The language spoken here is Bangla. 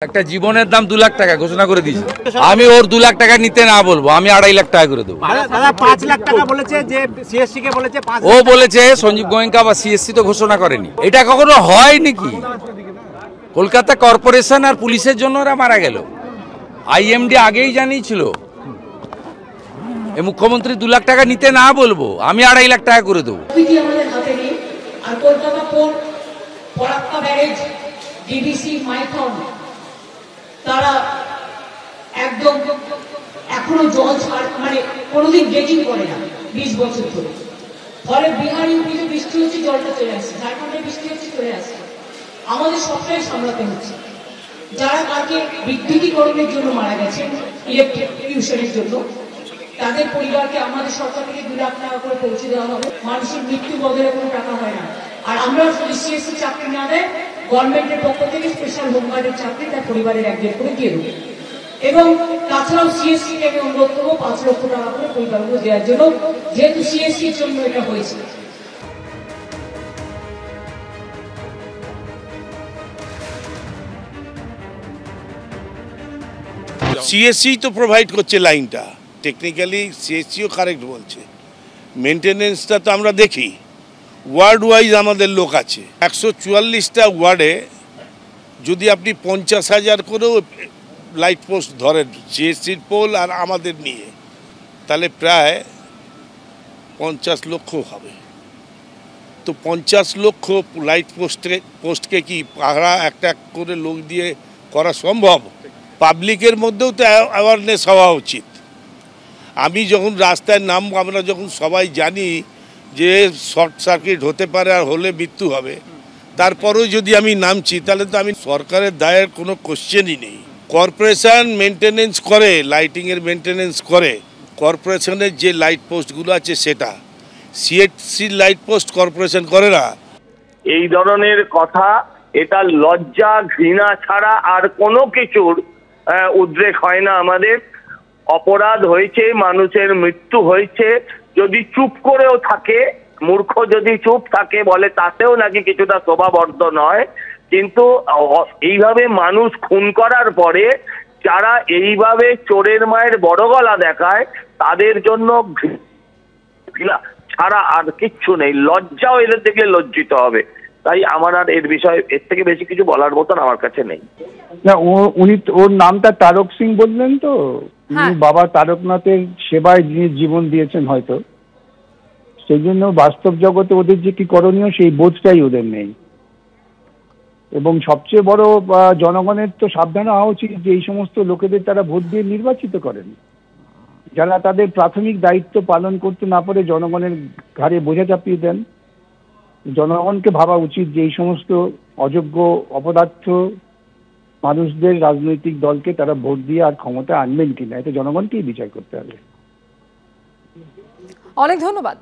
একটা জীবনের দাম 2 লাখ টাকা ঘোষণা করে দিয়েছে। আমি ওর 2 লাখ টাকা নিতে না বলবো, আমি 2.5 লাখ টাকা করে দেবো। দাদা 5 লাখ টাকা বলেছে, যে সিএসসি কে বলেছে 5। ও বলেছে সঞ্জীব গোয়েঙ্কা বা সিএসসি তো ঘোষণা করেনি। এটা কখনো হয় নাকি? কলকাতা কর্পোরেশন আর পুলিশের জন্য ওরা মারা গেল। আইএমডি আগেই জানিয়েছিল। এই মুখ্যমন্ত্রী 2 লাখ টাকা নিতে না বলবো, আমি 2.5 লাখ টাকা করে দেবো। আমাদের হাতে নেই। আর Kolkata port, Farakka barrage, DVC, Maithon, তারা একদম এখনো জল ছাড়, মানে কোনোদিন ড্রেজিং করে না 20 বছর ধরে। ফলে বিহার ইউপিতে বৃষ্টি হচ্ছে, জলটা চলে আসছে, ঝাড়খণ্ডে বৃষ্টি হচ্ছে, চলে আসছে। আমাদের সবটাই সামলাতে হচ্ছে। যারা কালকে বিদ্যুতীকরণের জন্য মারা গেছে, ইলেকট্রিফিউশনের জন্য, তাদের পরিবারকে আমাদের সরকার থেকে 2 লাখ টাকা করে পৌঁছে দেওয়া হবে। মানুষের মৃত্যু বদলে কোনো টাকা হয় না। আর আমরা সিএসসি চাকরি না দেয়, গভর্নমেন্টের পক্ষ থেকে স্পেশাল হোমগার্ডের চাকরি তার পরিবারের একজন করে দিয়ে দেবে। এবং তাছাড়াও সিএসসি কে আমি অনুরোধ করবো 5 লক্ষ টাকা করে পরিবারগুলো দেওয়ার জন্য, যেহেতু সিএসসির জন্য এটা হয়েছে। সিএসসি তো প্রোভাইড করছে লাইনটা, টেকনিক্যালি সিএসসিও কারেক্ট বলছে। মেনটেনেন্সটা তো আমরা দেখি, ওয়ার্ড ওয়াইজ আমাদের লোক আছে। 144টা ওয়ার্ডে যদি আপনি 50,000 করেও লাইট পোস্ট ধরেন সিএসসির পোল আর আমাদের নিয়ে, তাহলে প্রায় 50 লক্ষ হবে। তো 50 লক্ষ লাইট পোস্টকে কি পাহারা একটা করে লোক দিয়ে করা সম্ভব? পাবলিকের মধ্যেও তো অ্যাওয়ারনেস হওয়া উচিত। আমি যখন রাস্তায় নামবো, আমরা যখন সবাই জানি যে শর্ট সার্কিট হতে পারে আর হলে মৃত্যু হবে, তারপরেও যদি আমি নামছি, তাহলে তো আমি সরকারের দায়ের কোনো কোশ্চেনই নেই। কর্পোরেশন মেনটেনেন্স করে, লাইটিংয়ের মেনটেনেন্স করে, কর্পোরেশনের যে লাইট পোস্টগুলো আছে সেটা। সিএসসির লাইট পোস্ট কর্পোরেশন করে না। এই ধরনের কথা, এটা লজ্জা ঘৃণা ছাড়া আর কোনো কিছুর উদ্রেক হয় না। আমাদের অপরাধ হয়েছে, মানুষের মৃত্যু হয়েছে, যদি চুপ করেও থাকে, মূর্খ যদি চুপ থাকে বলে তাতেও নাকি কিছুটা শোভাবর্ধন হয়। কিন্তু এইভাবে মানুষ খুন করার পরে যারা এইভাবে চোরের মায়ের বড় গলা দেখায়, তাদের জন্য ছাড়া আর কিচ্ছু নেই। লজ্জাও এদের দেখলে লজ্জিত হবে। তাই আমার আর এর বিষয়ে এর থেকে বেশি কিছু বলার মতন আমার কাছে নেই। না, উনি ওর নামটা তারক সিং বললেন তো, বাবা তারকনাথের সেবায় যিনি জীবন দিয়েছেন, হয়তো সেই জন্য বাস্তব জগতে ওদের যে কি করণীয় সেই বোধটাই ওদের নেই। এবং সবচেয়ে বড় জনগণের তো সাবধান হওয়া উচিত যে এই সমস্ত লোকেদের তারা ভোট দিয়ে নির্বাচিত করেন, যারা তাদের প্রাথমিক দায়িত্ব পালন করতে না পারে জনগণের ঘাড়ে বোঝা চাপিয়ে দেন। জনগণকে ভাবা উচিত যে এই সমস্ত অযোগ্য অপদার্থ মানুষদের রাজনৈতিক দলকে তারা ভোট দিয়ে আর ক্ষমতা আনবেন কিনা, এটা জনগণকেই বিচার করতে হবে। অনেক ধন্যবাদ।